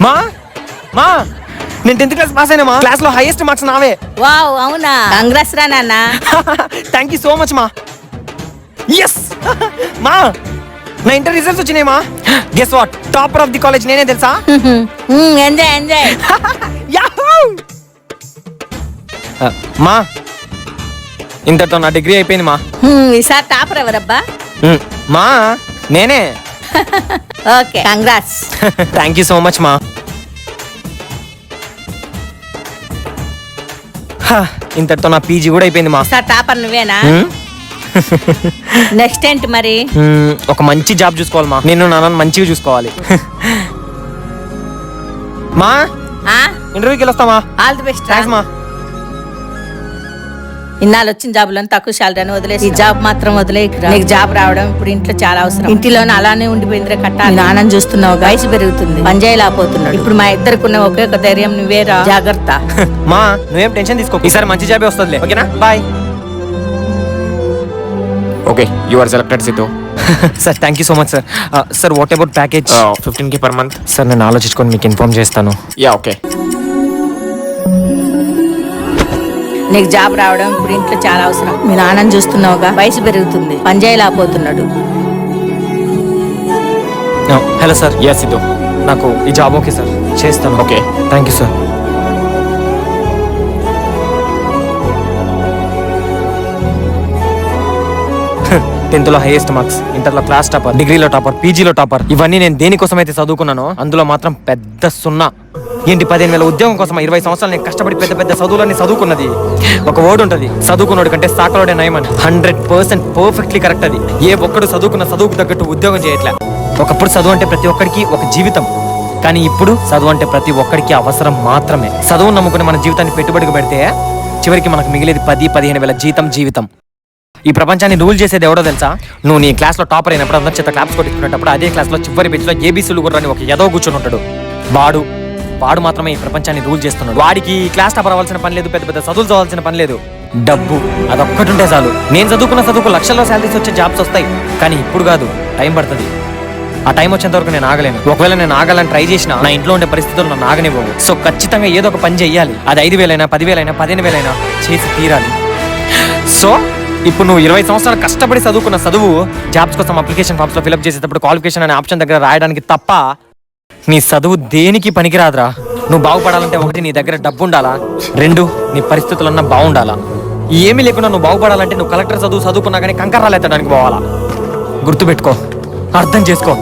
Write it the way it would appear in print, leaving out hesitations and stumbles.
మా మా నేను 10th క్లాస్ పాస్ అయినా మా క్లాస్ లో హైయెస్ట్ మార్క్స్ నావే. వావ్ అవునా, కాంగ్రెస్ రా నాన్న. థ్యాంక్ యూ సో మచ్ మా. ఎస్ మా నా ఇంటర్ రిజల్ట్స్ వచ్చినాయి మా. Guess what, topper of the college నేనే తెలుసా. Enjoy enjoy. మా ఇంతటితో నా డిగ్రీ అయిపోయింది మా. ఈసారి టాపర్ ఎవరబ్బా? మా నేనే. Okay congrats. Thank you so much మా. ఇంతటితో నా పీజీ కూడా అయిపోయింది మా. ఈసారి టాపర్ నువ్వేనా? నెక్స్ట్ ఏంటి మరి? ఒక మంచి జాబ్ చూసుకోవాలి మా. నేను నాన్న మంచిగా చూసుకోవాలి. మా ఇంటర్వ్యూకి వెళ్ళొస్తామా? All the best. థ్యాంక్స్ మా. ఇన్నాళ్ళు వచ్చిన జాబులను తక్కువ శాలరీ అని వదిలేసి ఈ జాబ్ మాత్రం వదిలేయకురా. నీకు జాబ్ రావడం ఇప్పుడు ఇంట్లో చాలా అవసరం. ఇంటిలోనే అలానే ఉండిపోయిందిరా కట్టాలి. నాన్న చూస్తున్నావు, వయసు పెరుగుతుంది, పంజాయిలాపోతున్నాడు. ఇప్పుడు మా ఇద్దరికి ఉన్న ఒకే ఒక ధైర్యం నువ్వేరా, జాగ్రత్త. మా నువ్వేం టెన్షన్ తీసుకో, ఈసారి మంచి జాబే వస్తుందిలే. ఓకేనా, bye. Okay, you are selected, Situ. Sir thank you so much sir. Sir what about package? 15K per month. Sir నేను ఆలోచించుకొని మీకు ఇన్ఫార్మ్ చేస్తాను. Yeah, okay. నీకు జాబ్ రావడం ఇప్పుడు ఇంట్లో చాలా అవసరం. మీ నాన్నని చూస్తున్నావుగా, వయసు పెరుగుతుంది, పంజాయిలాపోతున్నాడు. Hello sir. Yes, Situ. నాకు ఈ జాబ్ ఓకే సార్, చేస్తాను. Okay. Thank you sir. టెన్త్లో హైయెస్ట్ మార్క్స్, ఇంటర్లో క్లాస్ టాపర్, డిగ్రీలో టాపర్, పీజీలో టాపర్. ఇవన్నీ నేను దేనికోసం అయితే చదువుకున్నానో అందులో మాత్రం పెద్ద సున్నా. ఏంటి 15,000 ఉద్యోగం కోసం 20 సంవత్సరాలు నేను కష్టపడి పెద్ద పెద్ద చదువులన్నీ చదువుకున్నది. ఒక వర్డ్ ఉంటుంది, చదువుకున్నాడు కంటే సాకలోడే నయమని. 100% పర్ఫెక్ట్లీ కరెక్ట్ అది. ఏ ఒక్కడు చదువుకున్న చదువుకు తగ్గట్టు ఉద్యోగం చేయట్లే. ఒకప్పుడు చదువు అంటే ప్రతి ఒక్కడికి ఒక జీవితం, కానీ ఇప్పుడు చదువు అంటే ప్రతి ఒక్కడికి అవసరం మాత్రమే. చదువు నమ్ముకుని మన జీవితాన్ని పెట్టుబడికి పెడితే చివరికి మనకు మిగిలేది 10-15 వేల జీవితం. ఈ ప్రపంచాన్ని రూల్ చేసేది ఎవడో తెలుసా? నువ్వు నీ క్లాస్లో టాపర్ అయినప్పుడు అందరి చేత క్లాప్స్ కొట్టుకునేటప్పుడు అదే క్లాస్లో చివరి బెంచ్లో ఏబీసీలు కూడా ఒక ఎదో కూర్చొని ఉంటాడు. వాడు మాత్రమే ఈ ప్రపంచాన్ని రూల్ చేస్తున్నాడు. వాడికి క్లాస్ టాపర్ అవ్వాల్సిన పని లేదు, పెద్ద పెద్ద చదువులు చదవాల్సిన పని లేదు. డబ్బు అదొక్కటి ఉంటే చాలు. నేను చదువుకున్న చదువుకు లక్షల్లో శాలరీస్ వచ్చే జాబ్స్ వస్తాయి, కానీ ఇప్పుడు కాదు, టైం పడుతుంది. ఆ టైం వచ్చేంత వరకు నేను ఆగలేను. ఒకవేళ నేను ఆగాలని ట్రై చేసినా నా ఇంట్లో ఉండే పరిస్థితులు నన్ను ఆగనివ్వవు. సో ఖచ్చితంగా ఏదో ఒక పని చెయ్యాలి. అది 5,000 10,000 15,000 చేసి తీరాలి. సో ఇప్పుడు నువ్వు 20 సంవత్సరాలు కష్టపడి చదువుకున్న చదువు జాబ్స్ కోసం అప్లికేషన్ ఫామ్స్ లో ఫిల్అప్ చేసేటప్పుడు క్వాలిఫికేషన్ అనే ఆప్షన్ దగ్గర రాయడానికి తప్ప నీ చదువు దేనికి పనికిరాదురా. నువ్వు బాగుపడాలంటే 1 నీ దగ్గర డబ్బు ఉండాలా, 2 నీ పరిస్థితులన్నా బాగుండాలా. ఏమీ లేకుండా నువ్వు బాగుపడాలంటే నువ్వు కలెక్టర్ చదువుకున్నా కానీ కంకర్రాలు ఎత్తడానికి పోవాలా. గుర్తుపెట్టుకో, అర్థం చేసుకో.